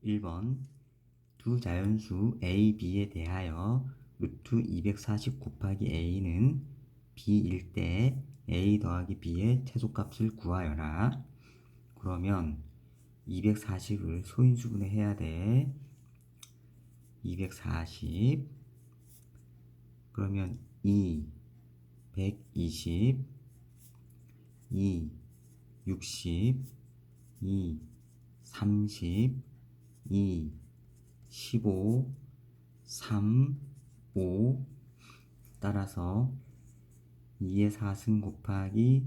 1번 두 자연수 a, b에 대하여 루트 240 곱하기 a는 b일 때 a 더하기 b의 최소값을 구하여라. 그러면 240을 소인수분해 해야 돼. 240 그러면 2 120 2 60 2 30 2 15 3 5 따라서 2의 4승 곱하기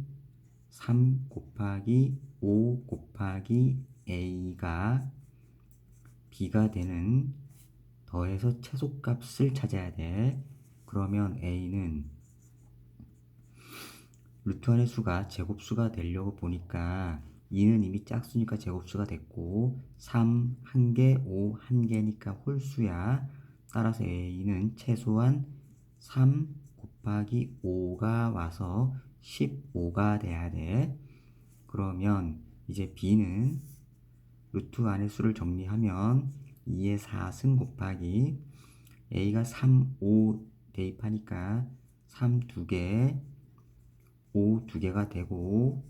3 곱하기 5 곱하기 a가 b가 되는 더해서 최소값을 찾아야 돼. 그러면 a는 루트 안의 수가 제곱수가 되려고 보니까 2는 이미 짝수니까 제곱수가 됐고 3 1개, 5 1개니까 홀수야. 따라서 a는 최소한 3 곱하기 5가 와서 15가 돼야 돼. 그러면 이제 b는 루트 안의 수를 정리하면 2의 4승 곱하기 a가 3, 5 대입하니까 3 2개 5 2개가 되고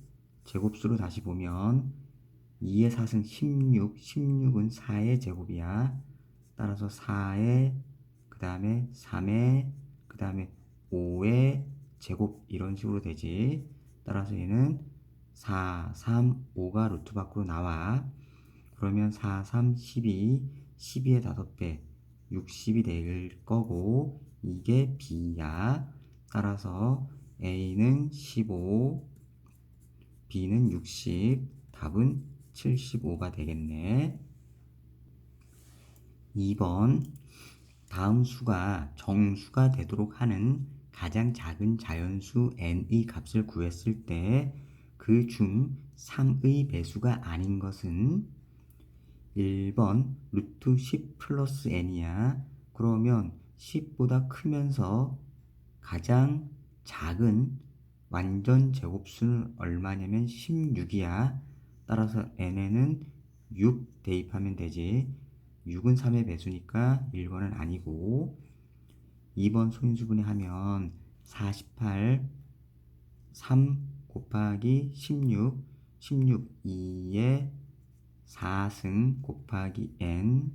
제곱수로 다시 보면 2의 4승 16, 16은 4의 제곱이야. 따라서 4의 그 다음에 3의 그 다음에 5의 제곱 이런 식으로 되지. 따라서 얘는 4, 3, 5가 루트 밖으로 나와. 그러면 4, 3, 12, 12의 5배 60이 될 거고 이게 b야. 따라서 a는 15, b는 60, 답은 75가 되겠네. 2번 다음 수가 정수가 되도록 하는 가장 작은 자연수 n의 값을 구했을 때 그 중 3의 배수가 아닌 것은 1번 루트 10 플러스 n이야. 그러면 10보다 크면서 가장 작은 완전 제곱수는 얼마냐면 16이야. 따라서 n에는 6 대입하면 되지. 6은 3의 배수니까 1번은 아니고 2번 소인수분해 하면 48 3 곱하기 16 16 2의 4승 곱하기 n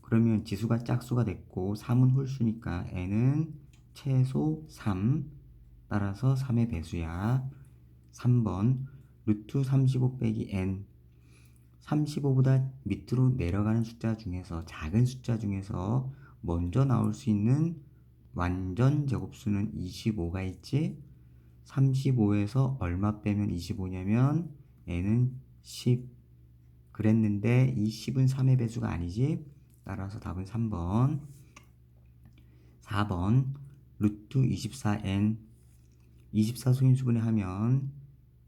그러면 지수가 짝수가 됐고 3은 홀수니까 n은 최소 3 따라서 3의 배수야. 3번 루트 35 빼기 n 35보다 밑으로 내려가는 숫자 중에서 작은 숫자 중에서 먼저 나올 수 있는 완전 제곱수는 25가 있지. 35에서 얼마 빼면 25냐면 n은 10 그랬는데 이 10은 3의 배수가 아니지. 따라서 답은 3번. 4번 루트 24n 24 소인수분해 하면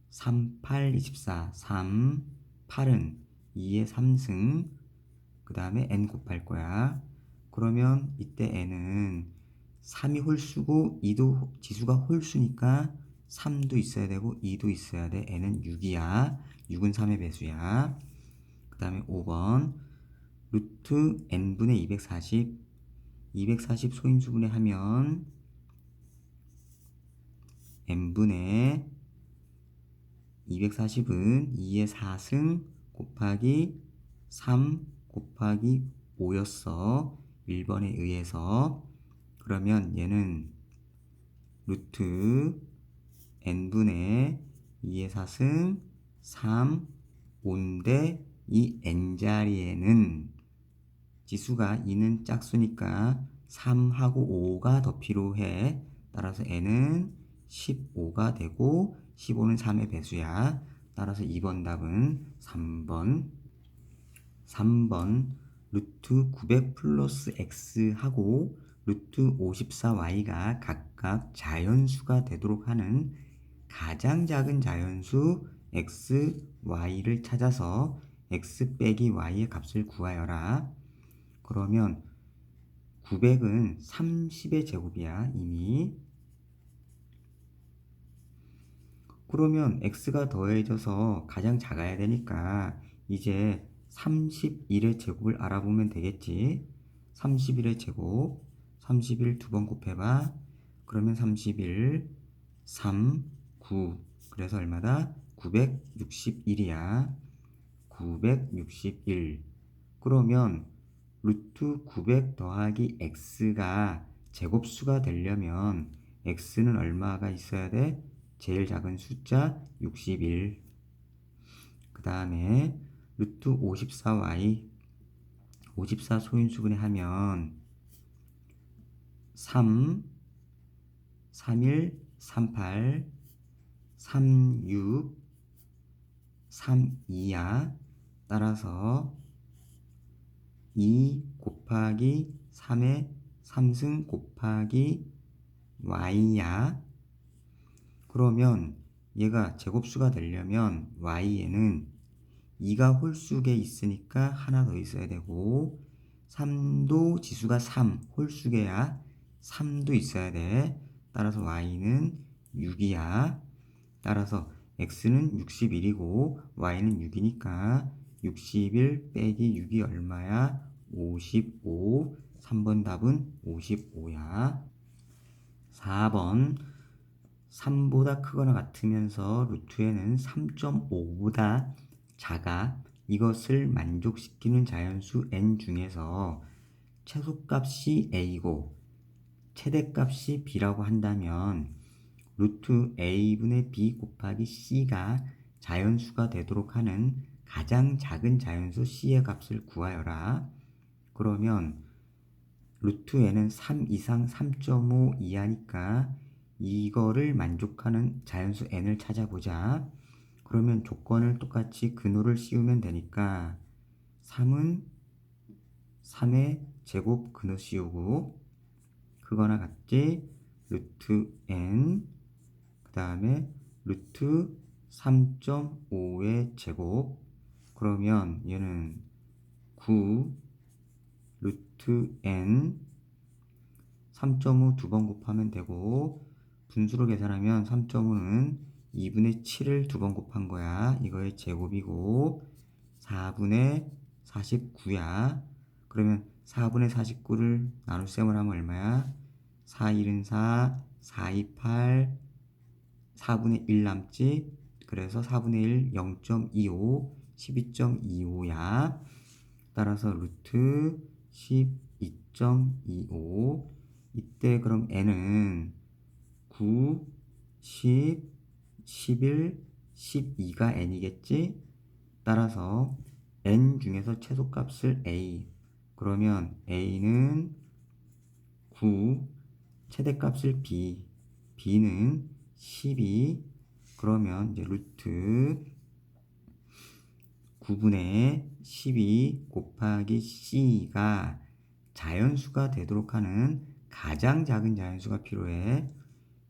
3, 8, 24 3, 8은 2의 3승 그 다음에 n 곱할 거야. 그러면 이때 n은 3이 홀수고 2도 지수가 홀수니까 3도 있어야 되고 2도 있어야 돼. n은 6이야. 6은 3의 배수야. 그 다음에 5번 루트 n분의 240 240 소인수분해 하면 n분의 240은 2의 4승 곱하기 3 곱하기 5였어. 1번에 의해서. 그러면 얘는 루트 n분의 2의 4승 3 5인데 이 n자리에는 지수가 2는 짝수니까 3하고 5가 더 필요해. 따라서 n은 15가 되고 15는 3의 배수야. 따라서 2번 답은 3번. 3번 루트 900 플러스 x하고 루트 54y가 각각 자연수가 되도록 하는 가장 작은 자연수 x, y를 찾아서 x 빼기 y의 값을 구하여라. 그러면 900은 30의 제곱이야 이미. 그러면 x가 더해져서 가장 작아야 되니까 이제 31의 제곱을 알아보면 되겠지. 31의 제곱, 31 두 번 곱해봐. 그러면 31, 3, 9. 그래서 얼마다? 961이야. 961. 그러면 루트 900 더하기 x가 제곱수가 되려면 x는 얼마가 있어야 돼? 제일 작은 숫자 61. 그 다음에 루트 54y 54 소인수분해 하면 3, 31, 38, 36, 32야. 따라서 2 곱하기 3의 3승 곱하기 y야. 그러면 얘가 제곱수가 되려면 y에는 2가 홀수에 있으니까 하나 더 있어야 되고 3도 지수가 3 홀수계야. 3도 있어야 돼. 따라서 y는 6이야. 따라서 x는 61이고 y는 6이니까 61 빼기 6이 얼마야? 55. 3번 답은 55야. 4번 3보다 크거나 같으면서 루트에는 3.5보다 작아. 이것을 만족시키는 자연수 n 중에서 최소값이 a고 최대값이 b라고 한다면 루트 a분의 b 곱하기 c가 자연수가 되도록 하는 가장 작은 자연수 c의 값을 구하여라. 그러면 루트 n은 3 이상 3.5 이하니까 이거를 만족하는 자연수 n을 찾아보자. 그러면 조건을 똑같이 근호를 씌우면 되니까 3은 3의 제곱 근호 씌우고 그거나 같지. 루트 n 그 다음에 루트 3.5의 제곱. 그러면 얘는 9 루트 n 3.5 두 번 곱하면 되고 분수로 계산하면 3.5는 2분의 7을 두 번 곱한 거야. 이거의 제곱이고 4분의 49야. 그러면 4분의 49를 나눗셈을 하면 얼마야? 4, 1은 4, 4, 2, 8, 4분의 1 남지? 그래서 4분의 1, 0.25, 12.25야. 따라서 루트 12.25. 이때 그럼 n은 9, 10, 11, 12가 n이겠지? 따라서 n 중에서 최소값을 a. 그러면 a는 9, 최대값을 b. b는 12. 그러면 이제 루트 9분의 12 곱하기 c가 자연수가 되도록 하는 가장 작은 자연수가 필요해.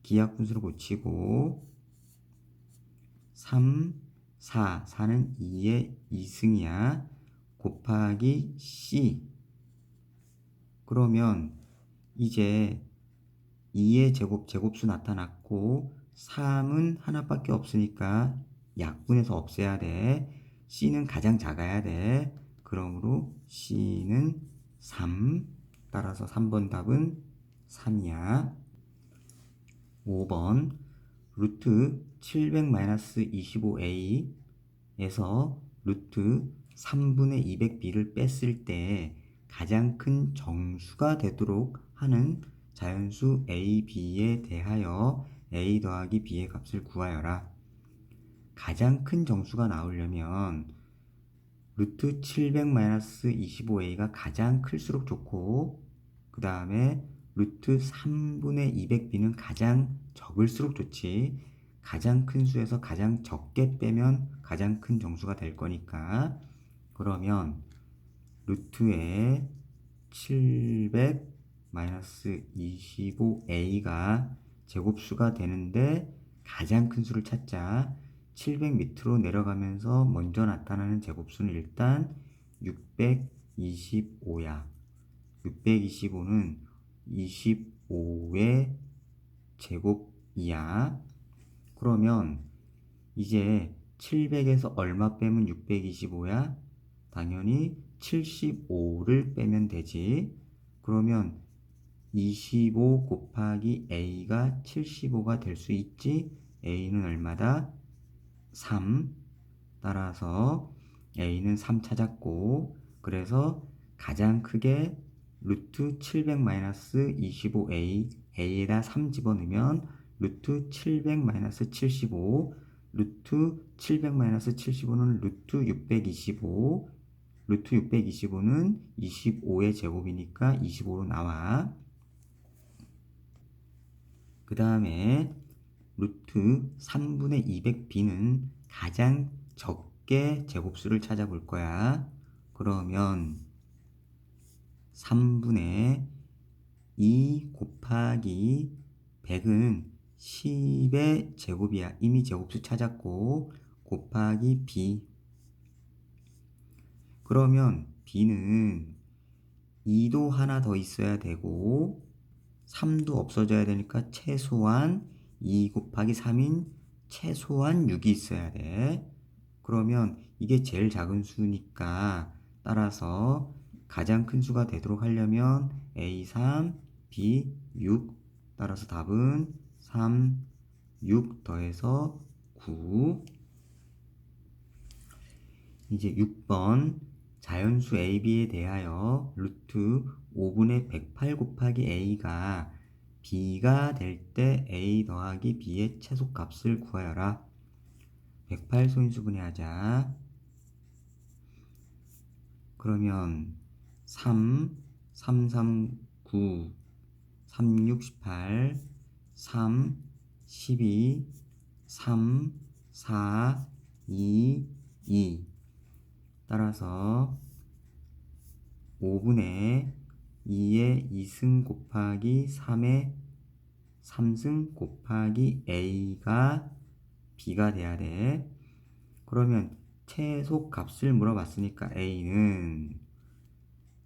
기하분수로 고치고 3, 4, 4는 2의 2승이야. 곱하기 c. 그러면 이제 2의 제곱, 제곱수 나타났고 3은 하나밖에 없으니까 약분해서 없애야 돼. c는 가장 작아야 돼. 그러므로 c는 3. 따라서 3번 답은 3이야. 5번 루트 700-25a에서 루트 3분의 200b를 뺐을 때 가장 큰 정수가 되도록 하는 자연수 a, b에 대하여 a 더하기 b의 값을 구하여라. 가장 큰 정수가 나오려면 루트 700-25a가 가장 클수록 좋고 그 다음에 루트 3분의 200b는 가장 적을수록 좋지. 가장 큰 수에서 가장 적게 빼면 가장 큰 정수가 될 거니까. 그러면 루트에 700-25a가 제곱수가 되는데 가장 큰 수를 찾자. 700 밑으로 내려가면서 먼저 나타나는 제곱수는 일단 625야. 625는 25의 제곱이야. 그러면 이제 700에서 얼마 빼면 625야? 당연히 75를 빼면 되지. 그러면 25 곱하기 a가 75가 될 수 있지. a는 얼마다? 3. 따라서 a는 3 찾았고, 그래서 가장 크게 루트 700-25a, a에다 3 집어넣으면 루트 700-75, 루트 700-75는 루트 625, 루트 625는 25의 제곱이니까 25로 나와. 그 다음에 루트 3분의 200b는 가장 적게 제곱수를 찾아볼 거야. 그러면 3분의 2 곱하기 100은 10의 제곱이야. 이미 제곱수 찾았고, 곱하기 b. 그러면 b는 2도 하나 더 있어야 되고 3도 없어져야 되니까 최소한 2 곱하기 3인 최소한 6이 있어야 돼. 그러면 이게 제일 작은 수니까 따라서 가장 큰 수가 되도록 하려면 A 3, B 6. 따라서 답은 3, 6 더해서 9. 이제 6번 자연수 AB에 대하여 루트 5분의 108 곱하기 A가 B가 될 때 A 더하기 B의 최소값을 구하여라. 108 소인수분해하자. 그러면 3, 3, 3, 9, 3, 6, 18, 3, 12, 3, 4, 2, 2. 따라서 5분의 2의 2승 곱하기 3의 3승 곱하기 a가 b가 돼야 돼. 그러면 최소 값을 물어봤으니까 a는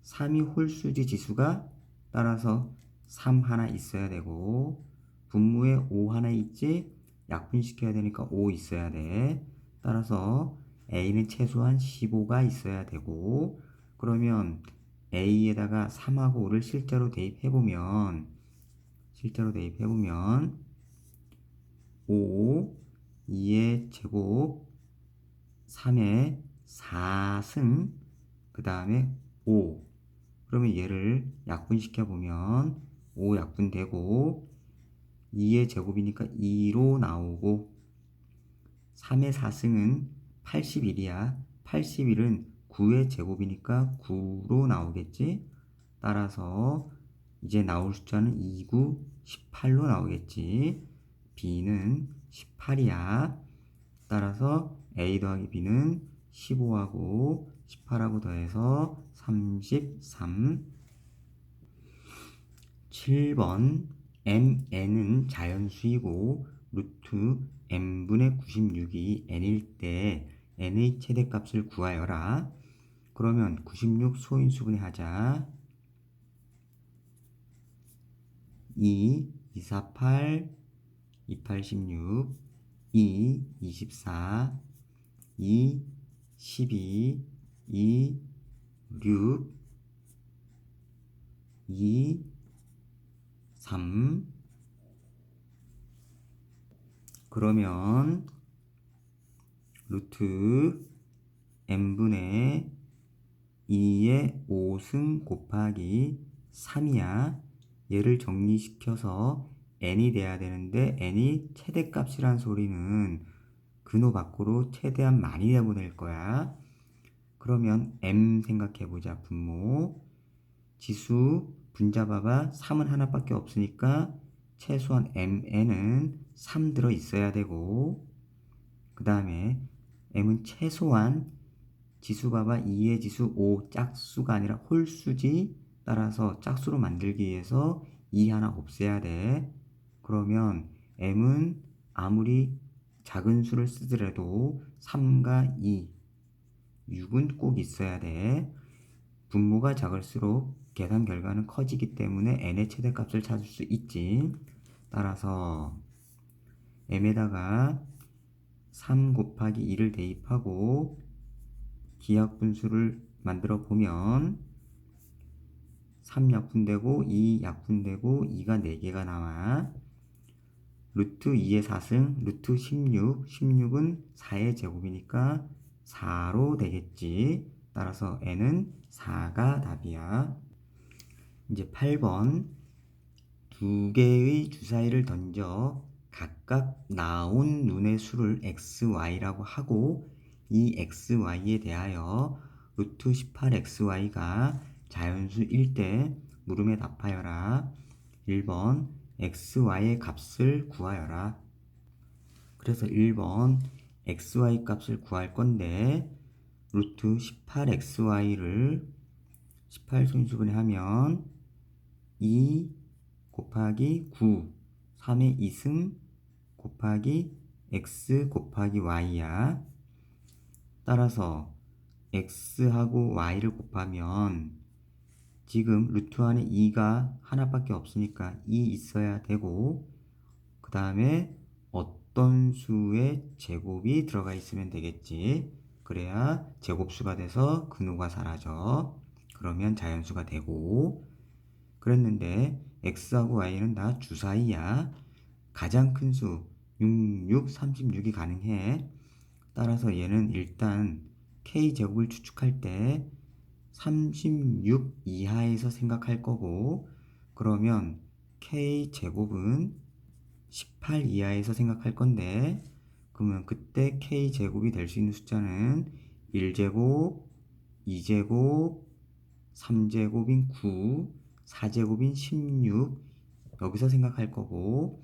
3이 홀수지 지수가, 따라서 3 하나 있어야 되고 분모에 5 하나 있지, 약분시켜야 되니까 5 있어야 돼. 따라서 a는 최소한 15가 있어야 되고, 그러면 a에다가 3하고 5를 실제로 대입해보면 5, 2의 제곱, 3의 4승, 그 다음에 5. 그러면 얘를 약분시켜보면 5 약분되고 2의 제곱이니까 2로 나오고, 3의 4승은 81이야. 81은 9의 제곱이니까 9로 나오겠지. 따라서 이제 나올 숫자는 2, 9, 18로 나오겠지. B는 18이야. 따라서 A 더하기 B는 15하고 18하고 더해서 33. 7번 mn은 자연수이고 루트 n분의 96이 n일 때 n의 최대값을 구하여라. 그러면 96 소인수분해하자. 2, 248, 286, 2, 24, 2, 12, 2, 6, 2, 3. 그러면 루트 n분의 2의 5승 곱하기 3이야. 얘를 정리시켜서 n이 돼야 되는데 n이 최대값이란 소리는 근호 밖으로 최대한 많이 내보낼 거야. 그러면 m 생각해보자. 분모 지수 분자 봐봐. 3은 하나밖에 없으니까 최소한 mn은 3 들어 있어야 되고, 그 다음에 m은 최소한 지수 봐봐. 2의 지수 5 짝수가 아니라 홀수지. 따라서 짝수로 만들기 위해서 2 하나 없애야 돼. 그러면 m은 아무리 작은 수를 쓰더라도 3과 2, 6은 꼭 있어야 돼. 분모가 작을수록 계산 결과는 커지기 때문에 n의 최대값을 찾을 수 있지. 따라서 m에다가 3 곱하기 2를 대입하고 기하분수를 만들어 보면 3 약분되고 2 약분되고 2가 4개가 나와. 루트 2의 4승, 루트 16, 16은 4의 제곱이니까 4로 되겠지. 따라서 n은 4가 답이야. 이제 8번 두 개의 주사위를 던져 각각 나온 눈의 수를 xy라고 하고 이 xy에 대하여 루트 18xy가 자연수일 때 물음에 답하여라. 1번 xy의 값을 구하여라. 그래서 1번 xy 값을 구할 건데 루트 18xy를 18소인수분해 하면 2 곱하기 9 3의 2승 곱하기 x 곱하기 y야. 따라서 x하고 y를 곱하면 지금 루트 안에 2가 하나밖에 없으니까 2 있어야 되고 그 다음에 어떤 수의 제곱이 들어가 있으면 되겠지. 그래야 제곱수가 돼서 근호가 사라져. 그러면 자연수가 되고 그랬는데 x하고 y는 다 주사위야. 가장 큰 수 66, 36이 가능해. 따라서 얘는 일단 k제곱을 추측할 때 36 이하에서 생각할 거고 그러면 k제곱은 18 이하에서 생각할 건데 그러면 그때 k제곱이 될 수 있는 숫자는 1제곱, 2제곱, 3제곱인 9, 4제곱인 16 여기서 생각할 거고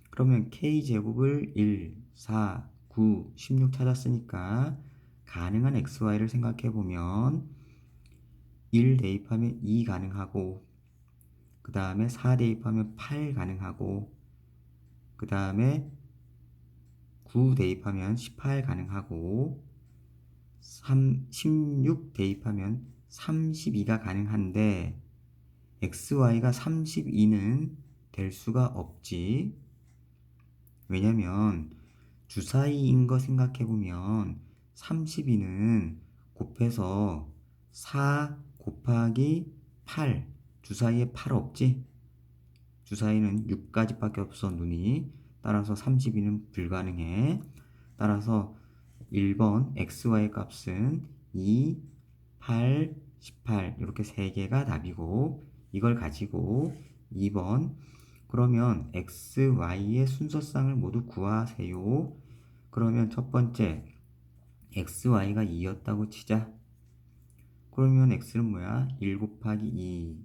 그러면 k제곱을 1, 4, 9, 16 찾았으니까 가능한 xy를 생각해 보면 1 대입하면 2 가능하고 그 다음에 4 대입하면 8 가능하고 그 다음에 9 대입하면 18 가능하고 16 대입하면 32가 가능한데 xy가 32는 될 수가 없지. 왜냐면 주사위인 거 생각해보면 32는 곱해서 4 곱하기 8 주사위에 8 없지? 주사위는 6가지밖에 없어 눈이. 따라서 32는 불가능해. 따라서 1번 xy 값은 2, 8, 18 이렇게 3개가 답이고 이걸 가지고 2번 그러면 x, y의 순서쌍을 모두 구하세요. 그러면 첫 번째 x, y가 2였다고 치자. 그러면 x는 뭐야? 1 곱하기 2,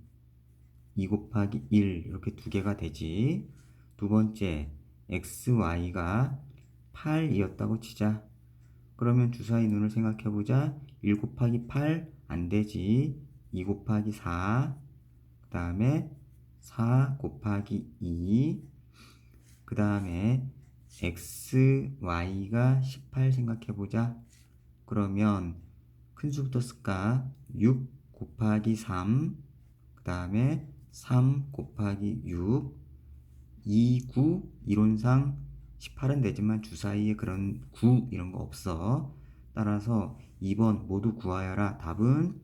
2 곱하기 1 이렇게 두 개가 되지. 두 번째 x, y가 8이었다고 치자. 그러면 주사위 눈을 생각해보자. 1 곱하기 8 안되지. 2 곱하기 4 그 다음에 4 곱하기 2 그 다음에 x, y가 18 생각해보자. 그러면 큰 수부터 쓸까? 6 곱하기 3 그 다음에 3 곱하기 6 2, 9 이론상 18은 되지만 주사위에 그런 9 이런 거 없어. 따라서 2번 모두 구하여라. 답은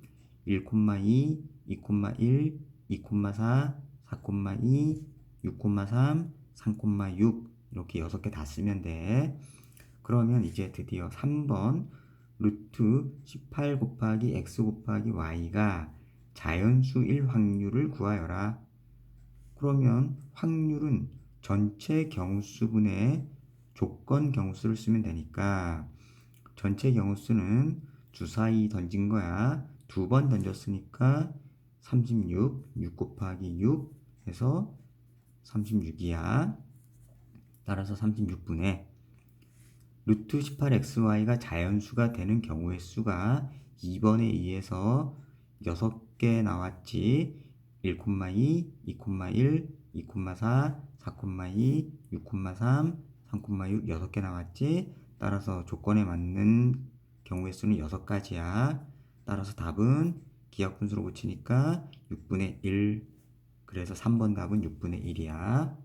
1,2, 2,1, 2,4, 4,2, 6,3, 3,6 이렇게 6개 다 쓰면 돼. 그러면 이제 드디어 3번 루트 18 곱하기 x 곱하기 y가 자연수일 확률을 구하여라. 그러면 확률은 전체 경우수분의 조건 경우수를 쓰면 되니까 전체 경우수는 주사위 던진 거야. 2번 던졌으니까 36, 6 곱하기 6 해서 36이야. 따라서 36분의 루트 18xy가 자연수가 되는 경우의 수가 2번에 의해서 6개 나왔지. 1,2, 2,1, 2,4, 4,2, 6,3, 3,6 6개 나왔지. 따라서 조건에 맞는 경우의 수는 6가지야. 따라서 답은 기하분수로 고치니까 6분의 1. 그래서 3번 답은 6분의 1이야.